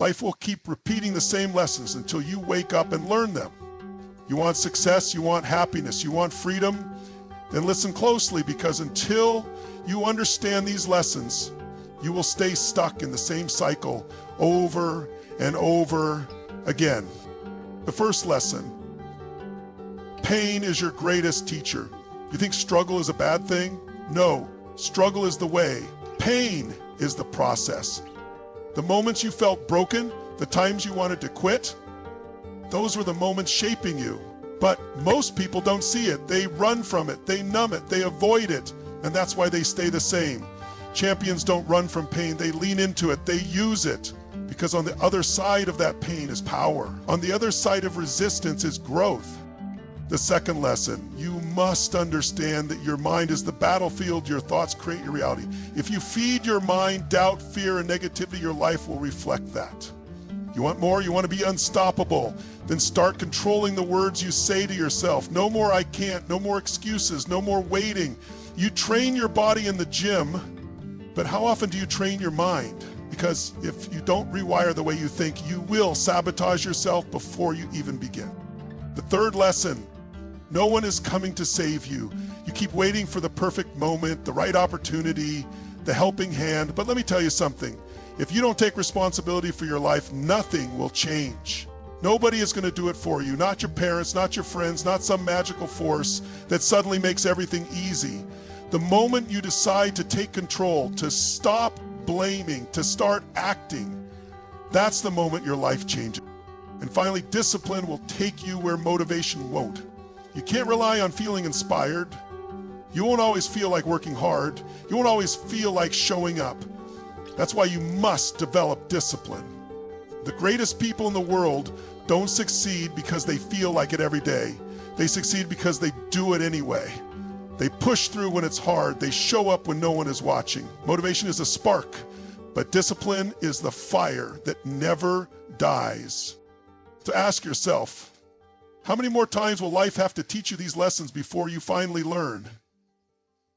Life will keep repeating the same lessons until you wake up and learn them. You want success, you want happiness, you want freedom, then listen closely, because until you understand these lessons, you will stay stuck in the same cycle over and over again. The first lesson: pain is your greatest teacher. You think struggle is a bad thing? No, struggle is the way. Pain is the process. The moments you felt broken, the times you wanted to quit, those were the moments shaping you. But most people don't see it. They run from it, they numb it, they avoid it, and that's why they stay the same. Champions don't run from pain, they lean into it, they use it, because on the other side of that pain is power. On the other side of resistance is growth. The second lesson: you must understand that your mind is the battlefield your thoughts create your reality. If you feed your mind doubt, fear, and negativity, your life will reflect that. You want more? You want to be unstoppable? Then start controlling the words you say to yourself. No more "I can't," no more excuses, no more waiting. You train your body in the gym, but how often do you train your mind? Because if you don't rewire the way you think, you will sabotage yourself before you even begin. The third lesson: no one is coming to save you. You keep waiting for the perfect moment, the right opportunity, the helping hand. But let me tell you something. If you don't take responsibility for your life, nothing will change. Nobody is going to do it for you. Not your parents, not your friends, not some magical force that suddenly makes everything easy. The moment you decide to take control, to stop blaming, to start acting, that's the moment your life changes. And finally, discipline will take you where motivation won't. You can't rely on feeling inspired. You won't always feel like working hard. You won't always feel like showing up. That's why you must develop discipline. The greatest people in the world don't succeed because they feel like it every day. They succeed because they do it anyway. They push through when it's hard. They show up when no one is watching. Motivation is a spark, but discipline is the fire that never dies. So ask yourself, how many more times will life have to teach you these lessons before you finally learn?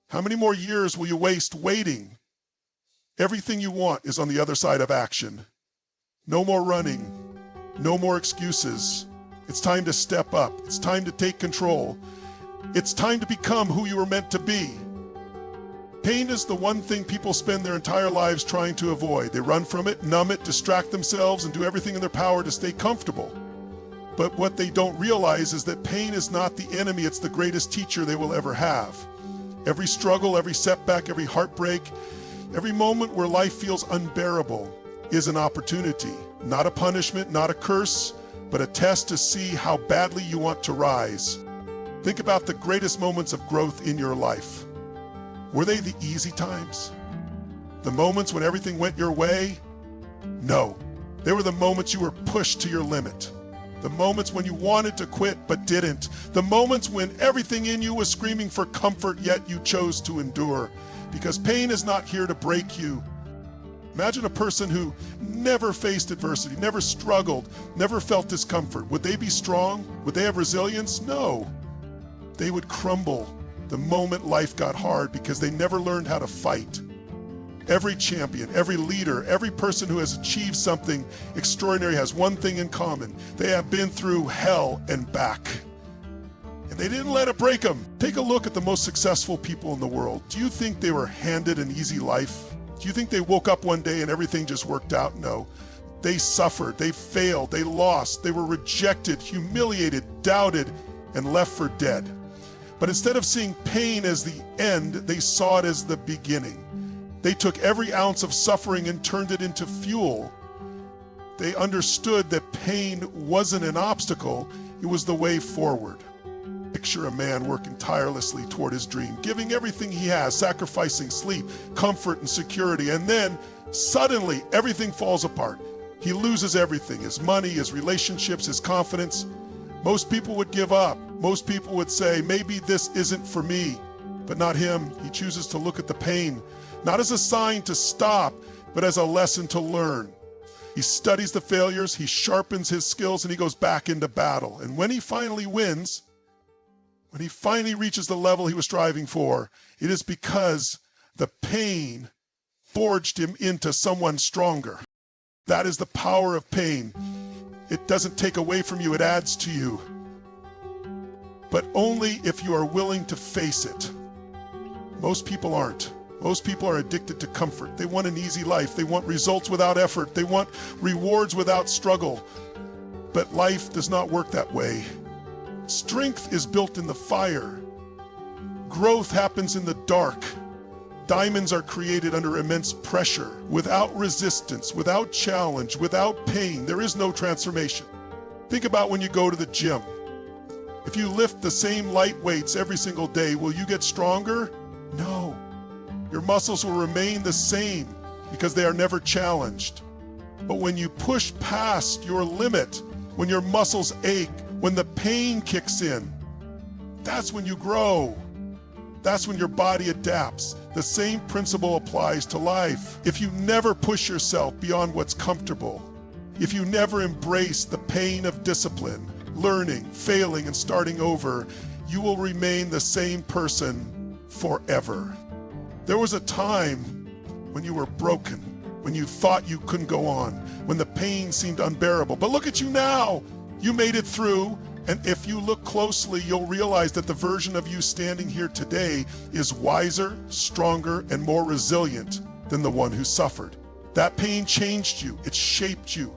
How many more years will you waste waiting? Everything you want is on the other side of action. No more running, no more excuses. It's time to step up. It's time to take control. It's time to become who you were meant to be. Pain is the one thing people spend their entire lives trying to avoid. They run from it, numb it, distract themselves, and do everything in their power to stay comfortable. But what they don't realize is that pain is not the enemy, it's the greatest teacher they will ever have. Every struggle, every setback, every heartbreak, every moment where life feels unbearable is an opportunity. Not a punishment, not a curse, but a test to see how badly you want to rise. Think about the greatest moments of growth in your life. Were they the easy times? The moments when everything went your way? No. They were the moments you were pushed to your limit. The moments when you wanted to quit but didn't. The moments when everything in you was screaming for comfort, yet you chose to endure. Because pain is not here to break you. Imagine a person who never faced adversity, never struggled, never felt discomfort. Would they be strong? Would they have resilience? No. They would crumble the moment life got hard because they never learned how to fight. Every champion, every leader, every person who has achieved something extraordinary has one thing in common. They have been through hell and back. And they didn't let it break them. Take a look at the most successful people in the world. Do you think they were handed an easy life? Do you think they woke up one day and everything just worked out? No. They suffered, they failed, they lost, they were rejected, humiliated, doubted, and left for dead. But instead of seeing pain as the end, they saw it as the beginning. They took every ounce of suffering and turned it into fuel. They understood that pain wasn't an obstacle, it was the way forward. Picture a man working tirelessly toward his dream, giving everything he has, sacrificing sleep, comfort, and security, and then suddenly everything falls apart. He loses everything, his money, his relationships, his confidence. Most people would give up. Most people would say, maybe this isn't for me, but not him. He chooses to look at the pain, not as a sign to stop, but as a lesson to learn. He studies the failures, he sharpens his skills, and he goes back into battle. And when he finally wins, when he finally reaches the level he was striving for, it is because the pain forged him into someone stronger. That is the power of pain. It doesn't take away from you, it adds to you. But only if you are willing to face it. Most people aren't. Most people are addicted to comfort. They want an easy life. They want results without effort. They want rewards without struggle. But life does not work that way. Strength is built in the fire. Growth happens in the dark. Diamonds are created under immense pressure. Without resistance, without challenge, without pain, there is no transformation. Think about when you go to the gym. If you lift the same light weights every single day, will you get stronger? No. Your muscles will remain the same because they are never challenged. But when you push past your limit, when your muscles ache, when the pain kicks in, that's when you grow. That's when your body adapts. The same principle applies to life. If you never push yourself beyond what's comfortable, if you never embrace the pain of discipline, learning, failing, and starting over, you will remain the same person forever. There was a time when you were broken, when you thought you couldn't go on, when the pain seemed unbearable. But look at you now. You made it through. And if you look closely, you'll realize that the version of you standing here today is wiser, stronger, and more resilient than the one who suffered. That pain changed you. It shaped you.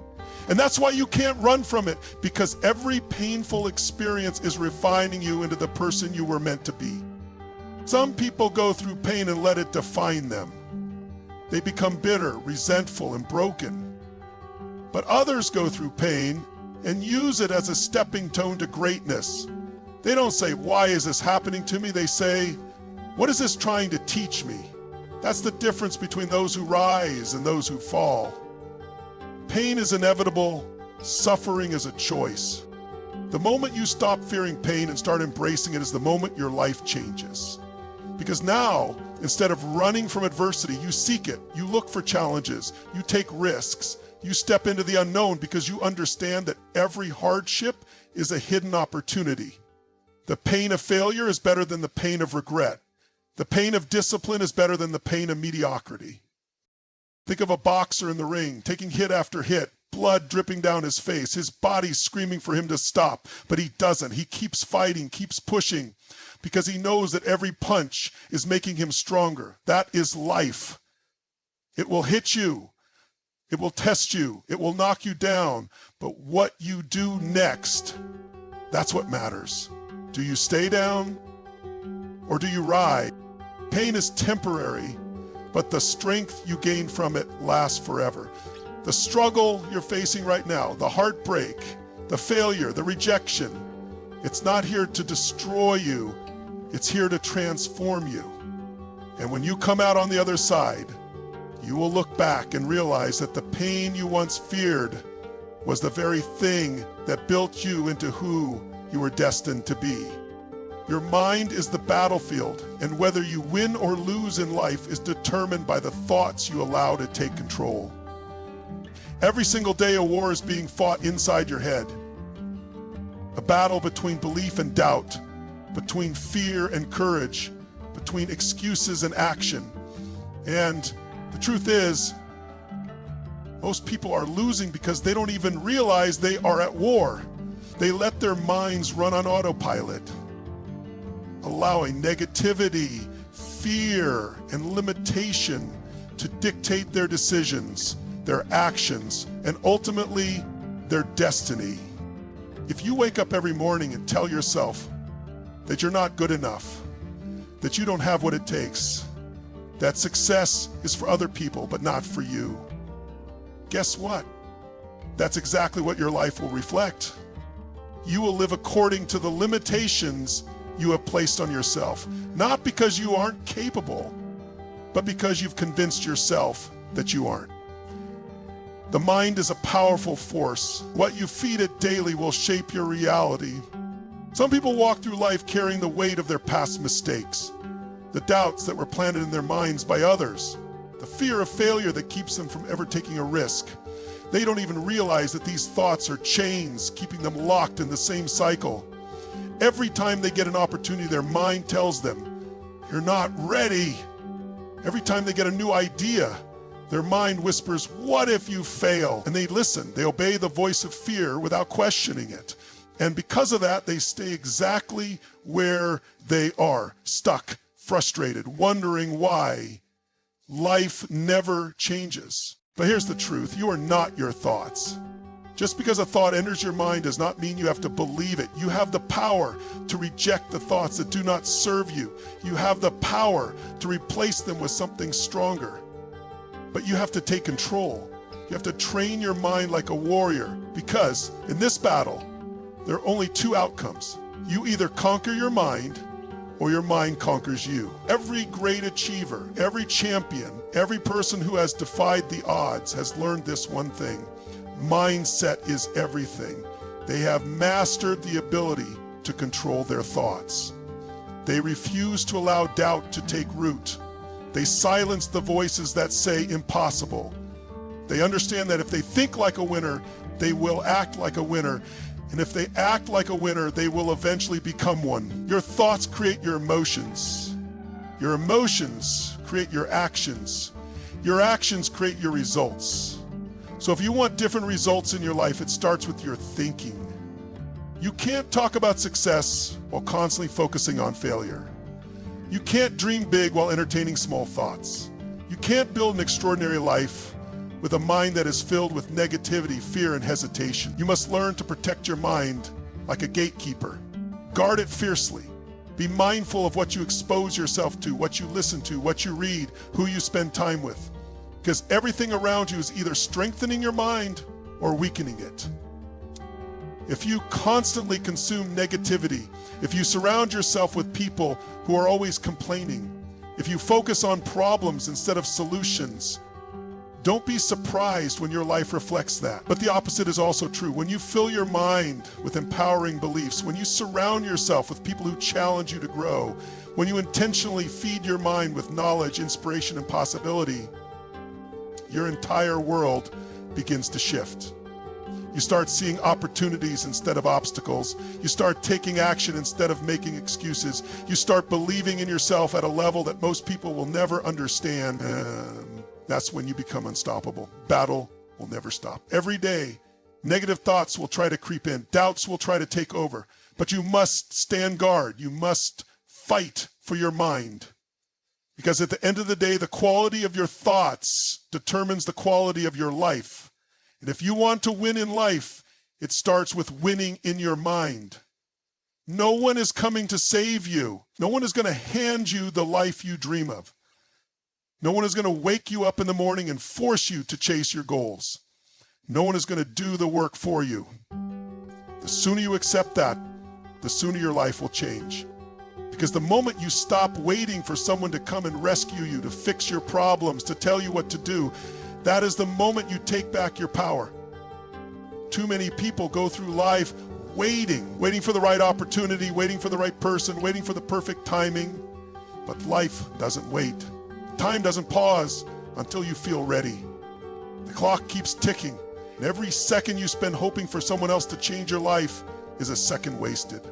And that's why you can't run from it, because every painful experience is refining you into the person you were meant to be. Some people go through pain and let it define them. They become bitter, resentful, and broken. But others go through pain and use it as a stepping stone to greatness. They don't say, "Why is this happening to me?" They say, "What is this trying to teach me?" That's the difference between those who rise and those who fall. Pain is inevitable. Suffering is a choice. The moment you stop fearing pain and start embracing it is the moment your life changes. Because now, instead of running from adversity, you seek it. You look for challenges. You take risks. You step into the unknown because you understand that every hardship is a hidden opportunity. The pain of failure is better than the pain of regret. The pain of discipline is better than the pain of mediocrity. Think of a boxer in the ring, taking hit after hit, blood dripping down his face, his body screaming for him to stop, but he doesn't. He keeps fighting, keeps pushing, because he knows that every punch is making him stronger. That is life. It will hit you. It will test you. It will knock you down. But what you do next, that's what matters. Do you stay down or do you rise? Pain is temporary, but the strength you gain from it lasts forever. The struggle you're facing right now, the heartbreak, the failure, the rejection, it's not here to destroy you. It's here to transform you. And when you come out on the other side, you will look back and realize that the pain you once feared was the very thing that built you into who you were destined to be. Your mind is the battlefield, and whether you win or lose in life is determined by the thoughts you allow to take control. Every single day a war is being fought inside your head. A battle between belief and doubt, between fear and courage, between excuses and action. And the truth is, most people are losing because they don't even realize they are at war. They let their minds run on autopilot, allowing negativity, fear, and limitation to dictate their decisions, their actions, and ultimately their destiny. If you wake up every morning and tell yourself that you're not good enough, that you don't have what it takes, that success is for other people but not for you, guess what? That's exactly what your life will reflect. You will live according to the limitations you have placed on yourself, not because you aren't capable, but because you've convinced yourself that you aren't. The mind is a powerful force. What you feed it daily will shape your reality. Some people walk through life carrying the weight of their past mistakes, the doubts that were planted in their minds by others, the fear of failure that keeps them from ever taking a risk. They don't even realize that these thoughts are chains keeping them locked in the same cycle. Every time they get an opportunity, their mind tells them, "You're not ready." Every time they get a new idea, Their mind whispers, "What if you fail?" And they listen. They obey the voice of fear without questioning it. And because of that, they stay exactly where they are, stuck, frustrated, wondering why life never changes. But here's the truth. You are not your thoughts. Just because a thought enters your mind does not mean you have to believe it. You have the power to reject the thoughts that do not serve you. You have the power to replace them with something stronger. But you have to take control. You have to train your mind like a warrior, because in this battle, there are only two outcomes. You either conquer your mind or your mind conquers you. Every great achiever, every champion, every person who has defied the odds has learned this one thing. Mindset is everything. They have mastered the ability to control their thoughts. They refuse to allow doubt to take root. They silence the voices that say impossible. They understand that if they think like a winner, they will act like a winner. And if they act like a winner, they will eventually become one. Your thoughts create your emotions. Your emotions create your actions. Your actions create your results. So if you want different results in your life, it starts with your thinking. You can't talk about success while constantly focusing on failure. You can't dream big while entertaining small thoughts. You can't build an extraordinary life with a mind that is filled with negativity, fear, and hesitation. You must learn to protect your mind like a gatekeeper. Guard it fiercely. Be mindful of what you expose yourself to, what you listen to, what you read, who you spend time with. Because everything around you is either strengthening your mind or weakening it. If you constantly consume negativity, if you surround yourself with people who are always complaining, if you focus on problems instead of solutions, don't be surprised when your life reflects that. But the opposite is also true. When you fill your mind with empowering beliefs, when you surround yourself with people who challenge you to grow, when you intentionally feed your mind with knowledge, inspiration, and possibility, your entire world begins to shift. You start seeing opportunities instead of obstacles. You start taking action instead of making excuses. You start believing in yourself at a level that most people will never understand. And that's when you become unstoppable. Battle will never stop. Every day, negative thoughts will try to creep in. Doubts will try to take over. But you must stand guard. You must fight for your mind. Because at the end of the day, the quality of your thoughts determines the quality of your life. And if you want to win in life, it starts with winning in your mind. No one is coming to save you. No one is going to hand you the life you dream of. No one is going to wake you up in the morning and force you to chase your goals. No one is going to do the work for you. The sooner you accept that, the sooner your life will change. Because the moment you stop waiting for someone to come and rescue you, to fix your problems, to tell you what to do, that is the moment you take back your power. Too many people go through life waiting for the right opportunity, waiting for the right person, waiting for the perfect timing. But life doesn't wait. Time doesn't pause until you feel ready. The clock keeps ticking, and every second you spend hoping for someone else to change your life is a second wasted.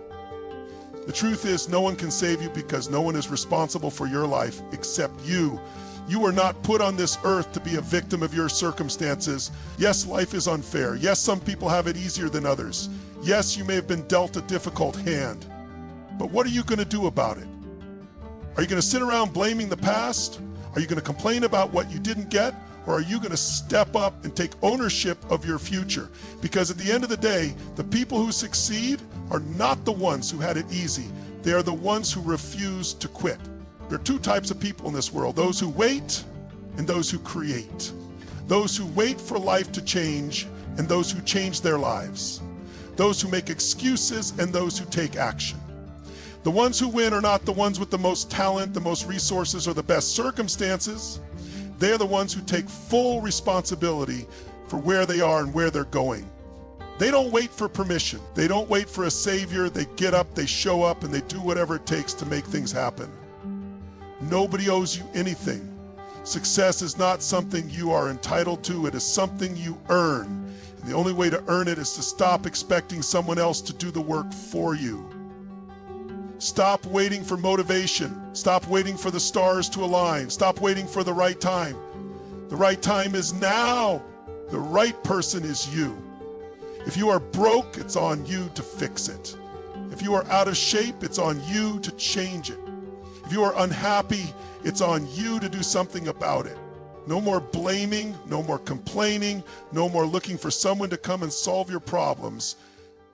The truth is, no one can save you because no one is responsible for your life except you. You were not put on this earth to be a victim of your circumstances. Yes, life is unfair. Yes, some people have it easier than others. Yes, you may have been dealt a difficult hand. But what are you going to do about it? Are you going to sit around blaming the past? Are you going to complain about what you didn't get? Or are you going to step up and take ownership of your future? Because at the end of the day, the people who succeed are not the ones who had it easy. They are the ones who refuse to quit. There are two types of people in this world, those who wait and those who create. Those who wait for life to change and those who change their lives. Those who make excuses and those who take action. The ones who win are not the ones with the most talent, the most resources, or the best circumstances. They're the ones who take full responsibility for where they are and where they're going. They don't wait for permission. They don't wait for a savior. They get up, they show up, and they do whatever it takes to make things happen. Nobody owes you anything. Success is not something you are entitled to. It is something you earn. And the only way to earn it is to stop expecting someone else to do the work for you. Stop waiting for motivation. Stop waiting for the stars to align. Stop waiting for the right time. The The right time is now. The right person is you. If you are broke, it's on you to fix it. If you are out of shape, it's on you to change it. If you are unhappy, it's on you to do something about it. No more blaming, no more complaining, no more looking for someone to come and solve your problems.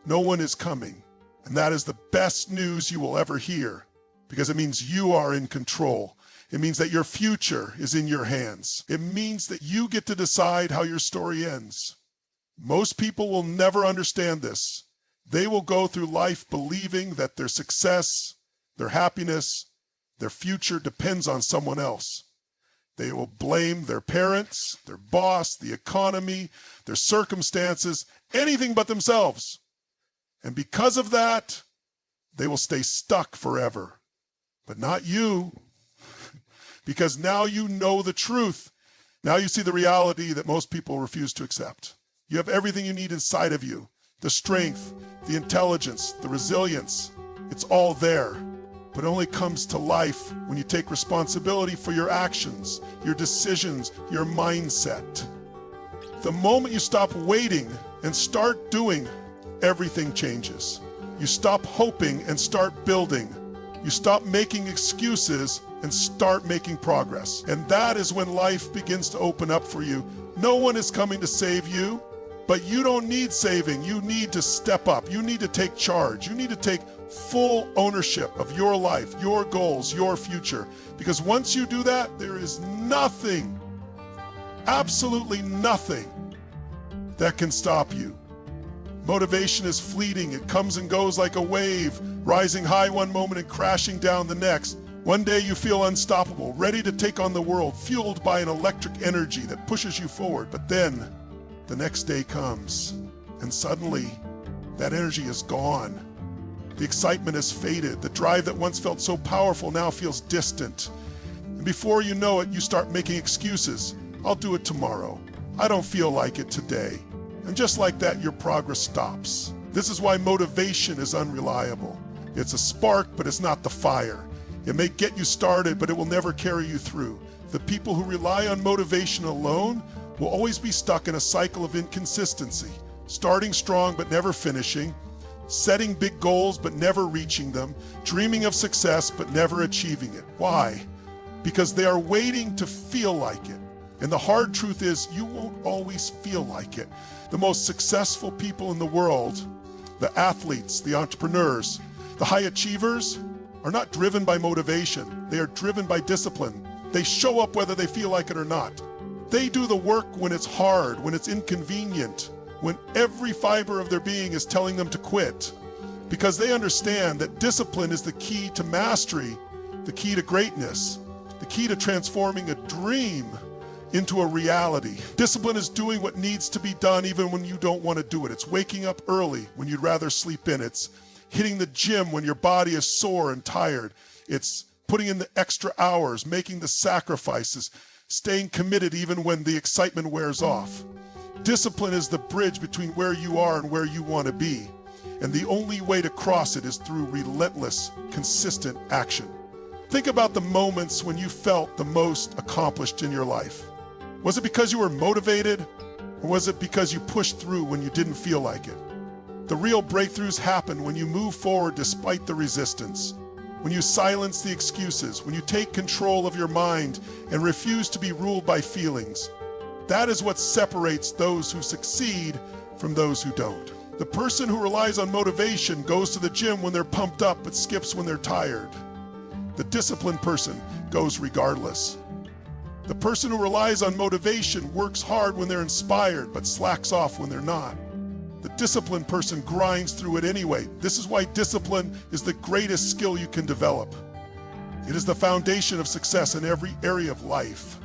No one is coming. And that is the best news you will ever hear, because it means you are in control. It means that your future is in your hands. It means that you get to decide how your story ends. Most people will never understand this. They will go through life believing that their success, their happiness, their future depends on someone else. They will blame their parents, their boss, the economy, their circumstances, anything but themselves. And because of that, they will stay stuck forever. But not you, because now you know the truth. Now you see the reality that most people refuse to accept. You have everything you need inside of you. The strength, the intelligence, the resilience. It's all there. But it only comes to life when you take responsibility for your actions, your decisions, your mindset. The moment you stop waiting and start doing, everything changes. You stop hoping and start building. You stop making excuses and start making progress. And that is when life begins to open up for you. No one is coming to save you, but you don't need saving. You need to step up. You need to take charge. You need to take full ownership of your life, your goals, your future. Because once you do that, there is nothing, absolutely nothing that can stop you. Motivation is fleeting. It comes and goes like a wave, rising high one moment and crashing down the next. One day you feel unstoppable, ready to take on the world, fueled by an electric energy that pushes you forward. But then the next day comes, and suddenly that energy is gone. The excitement has faded. The drive that once felt so powerful now feels distant. And before you know it, you start making excuses. I'll do it tomorrow. I don't feel like it today. And just like that, your progress stops. This is why motivation is unreliable. It's a spark, but it's not the fire. It may get you started, but it will never carry you through. The people who rely on motivation alone will always be stuck in a cycle of inconsistency, starting strong but never finishing, setting big goals but never reaching them, dreaming of success but never achieving it. Why? Because they are waiting to feel like it. And the hard truth is, you won't always feel like it. The most successful people in the world, the athletes, the entrepreneurs, the high achievers, are not driven by motivation. They are driven by discipline. They show up whether they feel like it or not. They do the work when it's hard, when it's inconvenient, when every fiber of their being is telling them to quit. Because they understand that discipline is the key to mastery, the key to greatness, the key to transforming a dream into a reality. Discipline is doing what needs to be done even when you don't want to do it. It's waking up early when you'd rather sleep in. It's hitting the gym when your body is sore and tired. It's putting in the extra hours, making the sacrifices, staying committed even when the excitement wears off. Discipline is the bridge between where you are and where you want to be. And the only way to cross it is through relentless, consistent action. Think about the moments when you felt the most accomplished in your life. Was it because you were motivated, or was it because you pushed through when you didn't feel like it? The real breakthroughs happen when you move forward despite the resistance, when you silence the excuses, when you take control of your mind and refuse to be ruled by feelings. That is what separates those who succeed from those who don't. The person who relies on motivation goes to the gym when they're pumped up but skips when they're tired. The disciplined person goes regardless. The person who relies on motivation works hard when they're inspired but slacks off when they're not. The disciplined person grinds through it anyway. This is why discipline is the greatest skill you can develop. It is the foundation of success in every area of life.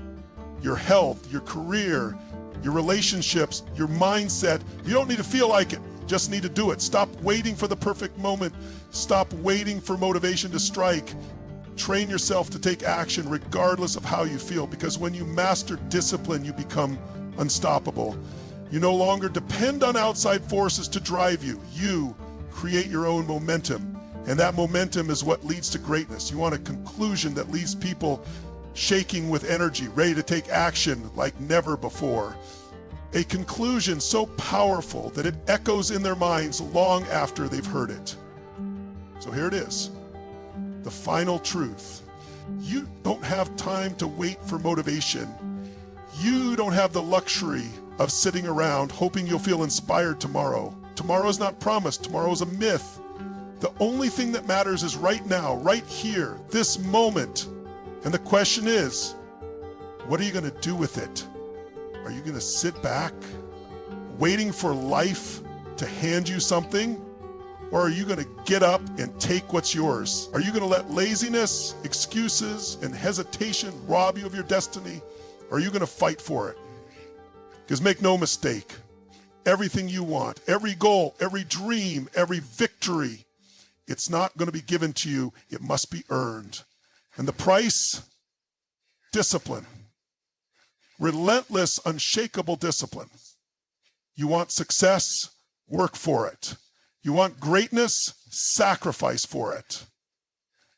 Your health, your career, your relationships, your mindset. You don't need to feel like it. You just need to do it. Stop waiting for the perfect moment. Stop waiting for motivation to strike. Train yourself to take action regardless of how you feel, because when you master discipline, you become unstoppable. You no longer depend on outside forces to drive you. You create your own momentum, and that momentum is what leads to greatness. You want a conclusion that leaves people shaking with energy, ready to take action like never before. A conclusion so powerful that it echoes in their minds long after they've heard it. So here it is, the final truth. You don't have time to wait for motivation. You don't have the luxury of sitting around hoping you'll feel inspired tomorrow. Tomorrow is not promised. Tomorrow is a myth. The only thing that matters is right now, right here, this moment. And the question is, what are you going to do with it? Are you going to sit back, waiting for life to hand you something? Or are you going to get up and take what's yours? Are you going to let laziness, excuses, and hesitation rob you of your destiny? Or are you going to fight for it? Because make no mistake, everything you want, every goal, every dream, every victory, it's not going to be given to you. It must be earned. And the price? Discipline. Relentless, unshakable discipline. You want success? Work for it. You want greatness? Sacrifice for it.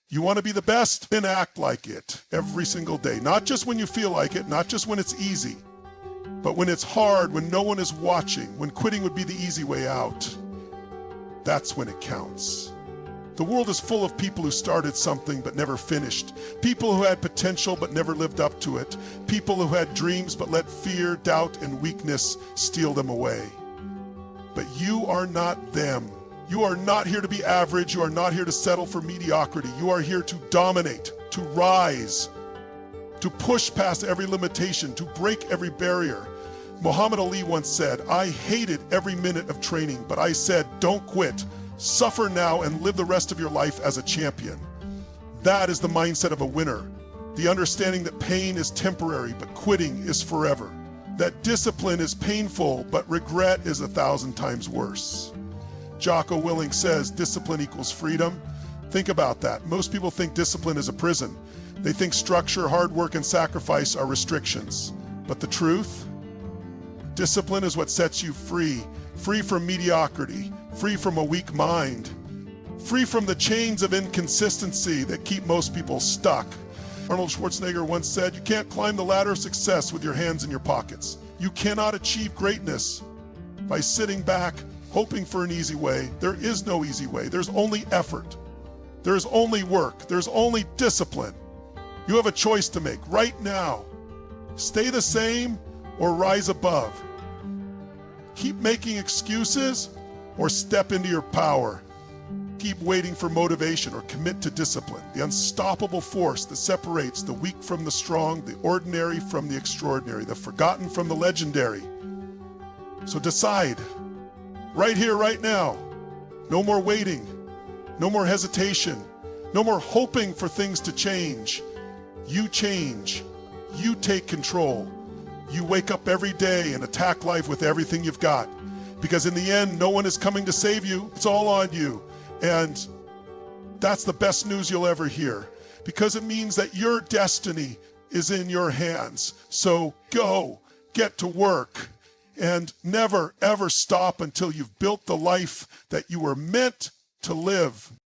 You want to be the best? Then act like it every single day. Not just when you feel like it, not just when it's easy, but when it's hard, when no one is watching, when quitting would be the easy way out. That's when it counts. The world is full of people who started something but never finished. People who had potential but never lived up to it. People who had dreams but let fear, doubt, and weakness steal them away. But you are not them. You are not here to be average. You are not here to settle for mediocrity. You are here to dominate, to rise, to push past every limitation, to break every barrier. Muhammad Ali once said, "I hated every minute of training, but I said, don't quit. Suffer now and live the rest of your life as a champion." That is the mindset of a winner. The understanding that pain is temporary, but quitting is forever. That discipline is painful, but regret is 1,000 times worse. Jocko Willink says discipline equals freedom. Think about that. Most people think discipline is a prison. They think structure, hard work, and sacrifice are restrictions. But the truth? Discipline is what sets you free. Free from mediocrity. Free from a weak mind. Free from the chains of inconsistency that keep most people stuck. Arnold Schwarzenegger once said, "You can't climb the ladder of success with your hands in your pockets. You cannot achieve greatness by sitting back, hoping for an easy way." There is no easy way. There's only effort. There's only work. There's only discipline. You have a choice to make right now. Stay the same or rise above. Keep making excuses or step into your power. Keep waiting for motivation or commit to discipline, the unstoppable force that separates the weak from the strong, the ordinary from the extraordinary, the forgotten from the legendary. So decide, right here, right now. No more waiting, no more hesitation, no more hoping for things to change. You change, you take control. You wake up every day and attack life with everything you've got. Because in the end, no one is coming to save you. It's all on you. And that's the best news you'll ever hear, because it means that your destiny is in your hands. So go, get to work, and never, ever stop until you've built the life that you were meant to live.